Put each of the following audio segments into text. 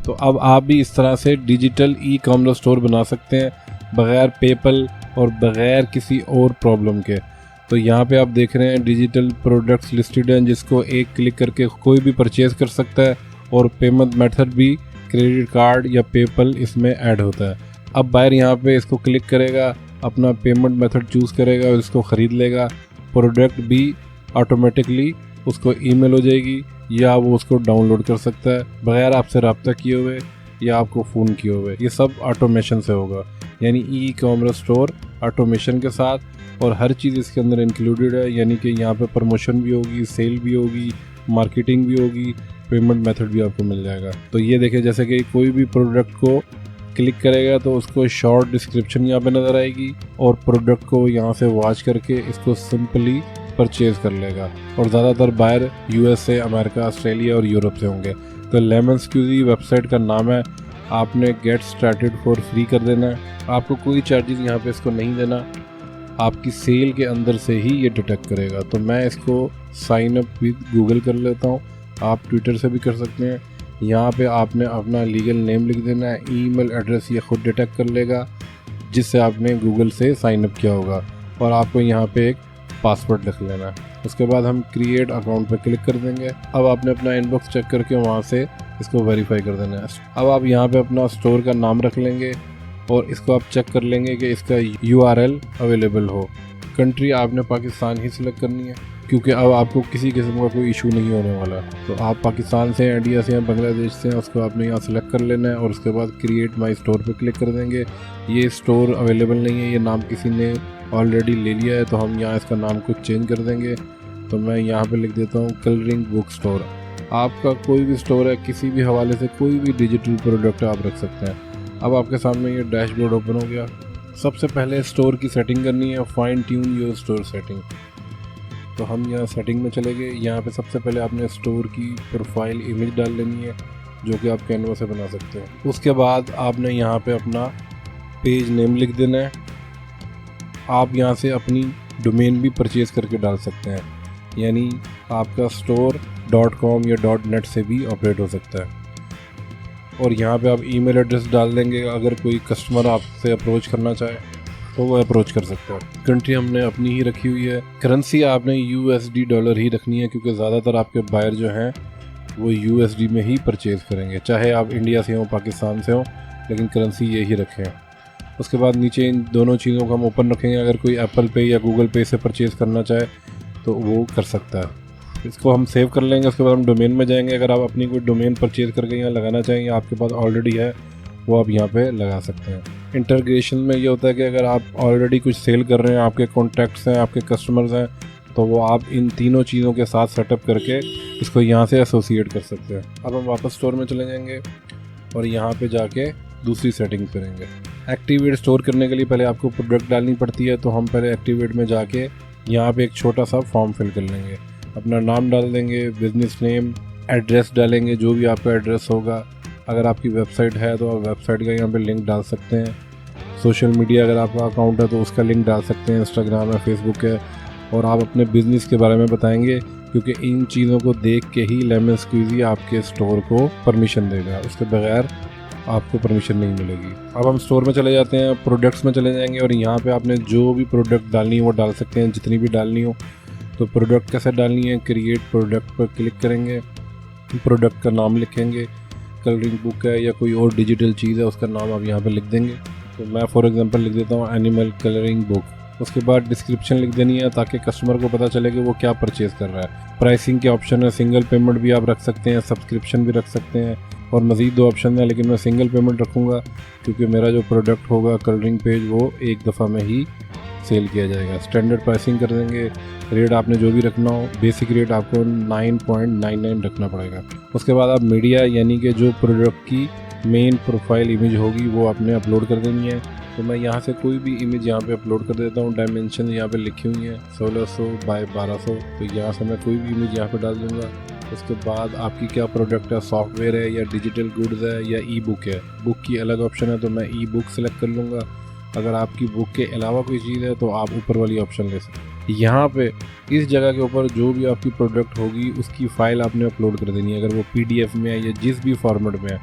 तो अब आप भी इस तरह से डिजिटल ई कॉमर्स स्टोर बना सकते हैं बग़ैर पेपल और बग़ैर किसी और प्रॉब्लम के। तो यहाँ पे आप देख रहे हैं डिजिटल प्रोडक्ट्स लिस्टेड हैं जिसको एक क्लिक करके कोई भी परचेज़ कर सकता है और पेमेंट मेथड भी क्रेडिट कार्ड या पेपल इसमें ऐड होता है। अब बायर यहाँ पे इसको क्लिक करेगा, अपना पेमेंट मेथड चूज़ करेगा और इसको ख़रीद लेगा। प्रोडक्ट भी ऑटोमेटिकली उसको ईमेल हो जाएगी या वो उसको डाउनलोड कर सकता है बग़ैर आपसे रब्ता किए हुए या आपको फ़ोन किए हुए। ये सब ऑटोमेशन से होगा, यानी ई कॉमर्स स्टोर ऑटोमेशन के साथ, और हर चीज़ इसके अंदर इंक्लूडेड है। यानी कि यहाँ पे प्रमोशन भी होगी, सेल भी होगी, मार्केटिंग भी होगी, पेमेंट मेथड भी आपको मिल जाएगा। तो ये देखिए, जैसे कि कोई भी प्रोडक्ट को क्लिक करेगा तो उसको शॉर्ट डिस्क्रिप्शन यहाँ पे नज़र आएगी और प्रोडक्ट को यहाँ से वॉच करके इसको सिंपली परचेज़ कर लेगा। और ज़्यादातर बायर USA, अमेरिका, ऑस्ट्रेलिया और यूरोप से होंगे। तो लेमन स्क्यूज़ी वेबसाइट का नाम है। आपने गेट स्टार्टेड फॉर फ्री कर देना है, आपको कोई चार्जेस यहाँ पे इसको नहीं देना, आपकी सेल के अंदर से ही ये डिटेक्ट करेगा। तो मैं इसको साइन अप विद गूगल कर लेता हूँ, आप ट्विटर से भी कर सकते हैं। यहाँ पे आपने अपना लीगल नेम लिख देना है, ईमेल एड्रेस ये खुद डिटेक्ट कर लेगा जिससे आपने गूगल से साइन अप किया होगा, और आपको यहाँ पे एक पासवर्ड लिख लेना है। उसके बाद हम क्रिएट अकाउंट पे क्लिक कर देंगे। अब आपने अपना इनबॉक्स चेक करके वहाँ से इसको वेरीफाई कर देना है। अब आप यहाँ पे अपना स्टोर का नाम रख लेंगे और इसको आप चेक कर लेंगे कि इसका URL अवेलेबल हो। कंट्री आपने पाकिस्तान ही सिलेक्ट करनी है क्योंकि अब आपको किसी किस्म का कोई इशू नहीं होने वाला। तो आप पाकिस्तान से, इंडिया से या बांग्लादेश से हैं, उसको आपने यहाँ सिलेक्ट कर लेना है और उसके बाद क्रिएट माई स्टोर पे क्लिक कर देंगे। ये स्टोर अवेलेबल नहीं है, ये नाम किसी ने ऑलरेडी ले लिया है, तो हम यहाँ इसका नाम कुछ चेंज कर देंगे। तो मैं यहाँ पे लिख देता हूँ कलरिंग बुक स्टोर। आपका कोई भी स्टोर है, किसी भी हवाले से कोई भी डिजिटल प्रोडक्ट आप रख सकते हैं। अब आपके सामने ये डैशबोर्ड ओपन हो गया। सबसे पहले स्टोर की सेटिंग करनी है, fine tune your store setting. तो हम यहाँ सेटिंग में चले गए। यहाँ पे सबसे पहले आपने स्टोर की प्रोफाइल इमेज डाल लेनी है जो कि आप कैनवा से बना सकते हैं। उसके बाद आपने यहाँ पे अपना पेज नेम लिख देना है। आप यहाँ से अपनी डोमेन भी परचेज़ करके डाल सकते हैं, यानी आपका स्टोर .com या .net से भी ऑपरेट हो सकता है। और यहाँ पे आप ईमेल एड्रेस डाल देंगे, अगर कोई कस्टमर आपसे अप्रोच करना चाहे तो वो अप्रोच कर सकते हैं। कंट्री हमने अपनी ही रखी हुई है। करेंसी आपने USD डॉलर ही रखनी है क्योंकि ज़्यादातर आपके बायर जो हैं वो USD में ही परचेज़ करेंगे, चाहे आप इंडिया से हों, पाकिस्तान से हों, लेकिन करेंसी ये ही रखें। उसके बाद नीचे इन दोनों चीज़ों को हम ओपन रखेंगे। अगर कोई एप्पल पे या गूगल पे से परचेज़ करना चाहे तो वो कर सकता है। इसको हम सेव कर लेंगे। उसके बाद हम डोमेन में जाएंगे। अगर आप अपनी कोई डोमेन परचेज़ करके यहाँ लगाना चाहें या आपके पास ऑलरेडी है वो आप यहाँ पे लगा सकते हैं। इंटीग्रेशन में ये होता है कि अगर आप ऑलरेडी कुछ सेल कर रहे हैं, आपके कॉन्टैक्ट्स हैं, आपके कस्टमर्स हैं, तो वो आप इन तीनों चीज़ों के साथ सेटअप करके इसको यहाँ से एसोसिएट कर सकते हैं। अब हम वापस स्टोर में चले जाएंगे और यहाँ पे जाके दूसरी सेटिंग करेंगे। एक्टिवेट स्टोर करने के लिए पहले आपको प्रोडक्ट डालनी पड़ती है, तो हम पहले एक्टिवेट में जाके यहाँ पे एक छोटा सा फॉर्म फिल कर लेंगे। अपना नाम डाल देंगे, बिजनेस नेम, एड्रेस डालेंगे, जो भी आपका एड्रेस होगा। अगर आपकी वेबसाइट है तो आप वेबसाइट का यहाँ पे लिंक डाल सकते हैं। सोशल मीडिया अगर आपका अकाउंट है तो उसका लिंक डाल सकते हैं, इंस्टाग्राम है, फेसबुक है। और आप अपने बिज़नेस के बारे में बताएंगे क्योंकि इन चीज़ों को देख के ही लेमन स्क्यूज़ी आपके स्टोर को परमिशन देगा, उसके बगैर आपको परमिशन नहीं मिलेगी। अब हम स्टोर में चले जाते हैं, प्रोडक्ट्स में चले जाएंगे और यहाँ पे आपने जो भी प्रोडक्ट डालनी है वो डाल सकते हैं, जितनी भी डालनी हो। तो प्रोडक्ट कैसे डालनी है, क्रिएट प्रोडक्ट पर क्लिक करेंगे, प्रोडक्ट का नाम लिखेंगे, कलरिंग बुक है या कोई और डिजिटल चीज़ है उसका नाम आप यहाँ पे लिख देंगे। तो मैं फॉर एग्जांपल लिख देता हूँ एनिमल कलरिंग बुक। उसके बाद डिस्क्रिप्शन लिख देनी है ताकि कस्टमर को पता चले कि वो क्या परचेज़ कर रहा है। प्राइसिंग के ऑप्शन है, सिंगल पेमेंट भी आप रख सकते हैं, सब्सक्रिप्शन भी रख सकते हैं, और मज़ीद 2 ऑप्शन है, लेकिन मैं सिंगल पेमेंट रखूँगा क्योंकि मेरा जो प्रोडक्ट होगा कलरिंग पेज वो एक दफ़ा में ही सेल किया जाएगा। स्टैंडर्ड प्राइसिंग कर देंगे। रेट आपने जो भी रखना हो, बेसिक रेट आपको 9.99 रखना पड़ेगा। उसके बाद आप मीडिया यानी कि जो प्रोडक्ट की मेन प्रोफाइल इमेज होगी वो आपने अपलोड कर देनी है। तो मैं यहाँ से कोई भी इमेज यहाँ पे अपलोड कर देता हूँ। डायमेंशन यहाँ पे लिखी हुई है 1600 बाय 1200, तो यहाँ से मैं कोई भी इमेज यहाँ पे डाल दूँगा। उसके बाद आपकी क्या प्रोडक्ट है, सॉफ्टवेयर है या डिजिटल गुड्स है या ई बुक है। बुक की अलग ऑप्शन है तो मैं ई बुक सेलेक्ट कर लूँगा। अगर आपकी बुक के अलावा कोई चीज़ है तो आप ऊपर वाली ऑप्शन ले सकते हैं। यहाँ पे इस जगह के ऊपर जो भी आपकी प्रोडक्ट होगी उसकी फ़ाइल आपने अपलोड कर देनी है। अगर वो PDF में है या जिस भी फॉर्मेट में है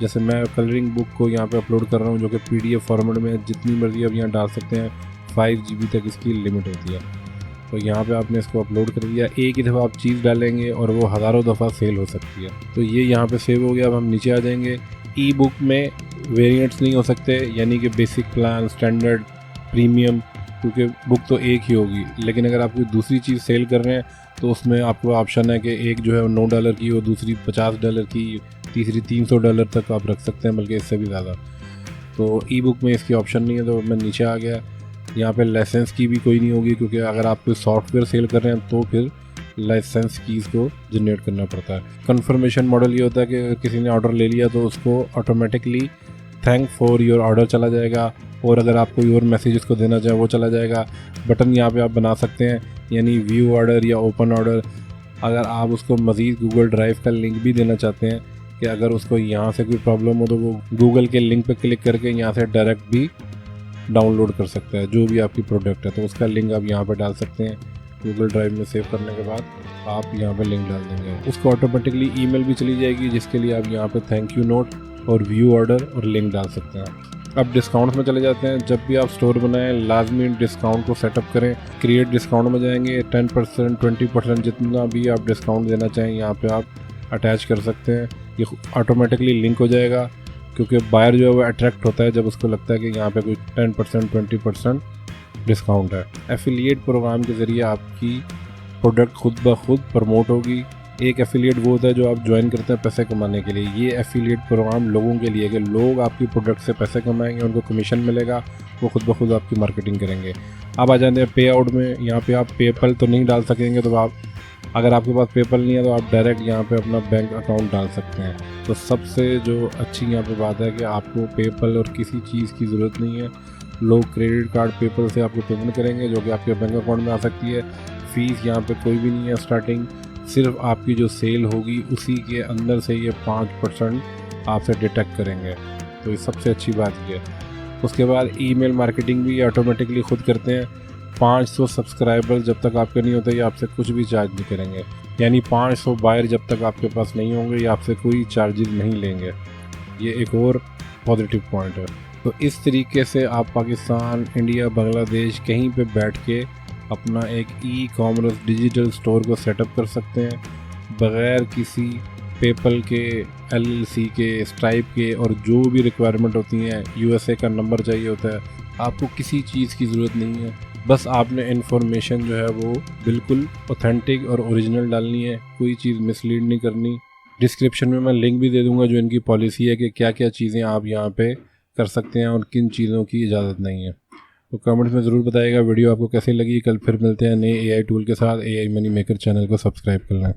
जैसे मैं कलरिंग बुक को यहाँ पे अपलोड कर रहा हूँ जो कि PDF फॉर्मेट में है, जितनी मर्जी आप यहाँ डाल सकते हैं, 5 GB तक इसकी लिमिट होती है। तो यहाँ पे आपने इसको अपलोड कर दिया, एक ही दफ़ा आप चीज़ डालेंगे और वो हज़ारों दफ़ा सेल हो सकती है। तो ये यहाँ पे सेव हो गया। अब हम नीचे आ जाएंगे। ई बुक में वेरिएंट्स नहीं हो सकते, यानी कि बेसिक प्लान, स्टैंडर्ड, प्रीमियम, क्योंकि बुक तो एक ही होगी। लेकिन अगर आप कोई दूसरी चीज़ सेल कर रहे हैं तो उसमें आपको ऑप्शन है कि एक जो है $9 की और दूसरी $50 की, तीसरी $300 तक आप रख सकते हैं, बल्कि इससे भी ज़्यादा। तो ई बुक में इसकी ऑप्शन नहीं है। तो मैं नीचे आ गया। यहाँ पे लाइसेंस की भी कोई नहीं होगी, क्योंकि अगर आप कोई सॉफ्टवेयर सेल कर रहे हैं तो फिर लाइसेंस कीज़ को जनरेट करना पड़ता है। कन्फर्मेशन मॉडल ये होता है कि अगर किसी ने ऑर्डर ले लिया तो उसको automatically thank for your order चला जाएगा, और अगर आप कोई और मैसेज उसको देना चाहें वो चला जाएगा। बटन यहाँ पे आप बना सकते हैं, यानी व्यू ऑर्डर या ओपन ऑर्डर। अगर आप उसको मज़ीद गूगल ड्राइव का लिंक भी देना चाहते हैं कि अगर उसको यहाँ से कोई प्रॉब्लम हो तो वो गूगल के लिंक पे क्लिक करके यहाँ से डायरेक्ट भी डाउनलोड कर सकता है जो भी आपकी प्रोडक्ट है। तो उसका लिंक आप यहाँ पर डाल सकते हैं। गूगल ड्राइव में सेव करने के बाद आप यहाँ पर लिंक डाल देंगे, उसको ऑटोमेटिकली ईमेल भी चली जाएगी, जिसके लिए आप यहाँ पे थैंक यू नोट और व्यू ऑर्डर और लिंक डाल सकते हैं। अब डिस्काउंट में चले जाते हैं। जब भी आप स्टोर बनाएं लाजमी डिस्काउंट को सेटअप करें। क्रिएट डिस्काउंट में जाएंगे, 10%, 20%, जितना भी आप डिस्काउंट देना चाहें यहाँ पे आप अटैच कर सकते हैं। ये ऑटोमेटिकली लिंक हो जाएगा, क्योंकि बायर जो है वो अट्रैक्ट होता है जब उसको लगता है कि यहाँ पे कोई 10%, 20% डिस्काउंट है। एफिलिएट प्रोग्राम के ज़रिए आपकी प्रोडक्ट खुद ब खुद प्रमोट होगी। एक एफिलिएट वो होता है जो आप ज्वाइन करते हैं पैसे कमाने के लिए। ये एफिलिएट प्रोग्राम लोगों के लिए कि लोग आपकी प्रोडक्ट से पैसे कमाएंगे, उनको कमीशन मिलेगा, वो खुद ब खुद आपकी मार्केटिंग करेंगे। अब आ जाते हैं पे आउट में। यहाँ पे आप पेपल तो नहीं डाल सकेंगे, तो आप अगर आपके पास पेपल नहीं है तो आप डायरेक्ट यहाँ पे अपना बैंक अकाउंट डाल सकते हैं। तो सबसे जो अच्छी यहाँ पे बात है कि आपको पेपल और किसी चीज़ की ज़रूरत नहीं है। लोग क्रेडिट कार्ड पेपल से आपको पेमेंट करेंगे, जो कि आपके बैंक अकाउंट में आ सकती है। फ़ीस यहाँ पे कोई भी नहीं है स्टार्टिंग, सिर्फ आपकी जो सेल होगी उसी के अंदर से ये 5% आपसे डिटेक्ट करेंगे। तो ये सबसे अच्छी बात ये है। उसके बाद ईमेल मार्केटिंग भी ऑटोमेटिकली खुद करते हैं। 500 सब्सक्राइबर जब तक आपके नहीं होते ये आपसे कुछ भी चार्ज नहीं करेंगे, यानी 500 बायर जब तक आपके पास नहीं होंगे ये आपसे कोई चार्जेस नहीं लेंगे। ये एक और पॉजिटिव पॉइंट है। तो इस तरीके से आप पाकिस्तान, इंडिया, बांग्लादेश कहीं पे बैठ के अपना एक ई कॉमर्स डिजिटल स्टोर को सेटअप कर सकते हैं बग़ैर किसी पेपल के, LLC के, स्ट्राइप के और जो भी रिक्वायरमेंट होती हैं। USA का नंबर चाहिए होता है। आपको किसी चीज़ की ज़रूरत नहीं है, बस आपने इन्फॉर्मेशन जो है वो बिल्कुल ऑथेंटिक और ओरिजिनल डालनी है, कोई चीज़ मिसलीड नहीं करनी। डिस्क्रिप्शन में मैं लिंक भी दे दूँगा जो इनकी पॉलिसी है कि क्या क्या चीज़ें आप यहाँ पे कर सकते हैं और किन चीज़ों की इजाज़त नहीं है। तो कमेंट्स में ज़रूर बताइएगा वीडियो आपको कैसी लगी। कल फिर मिलते हैं नए AI टूल के साथ। AI मनी मेकर चैनल को सब्सक्राइब कर लें।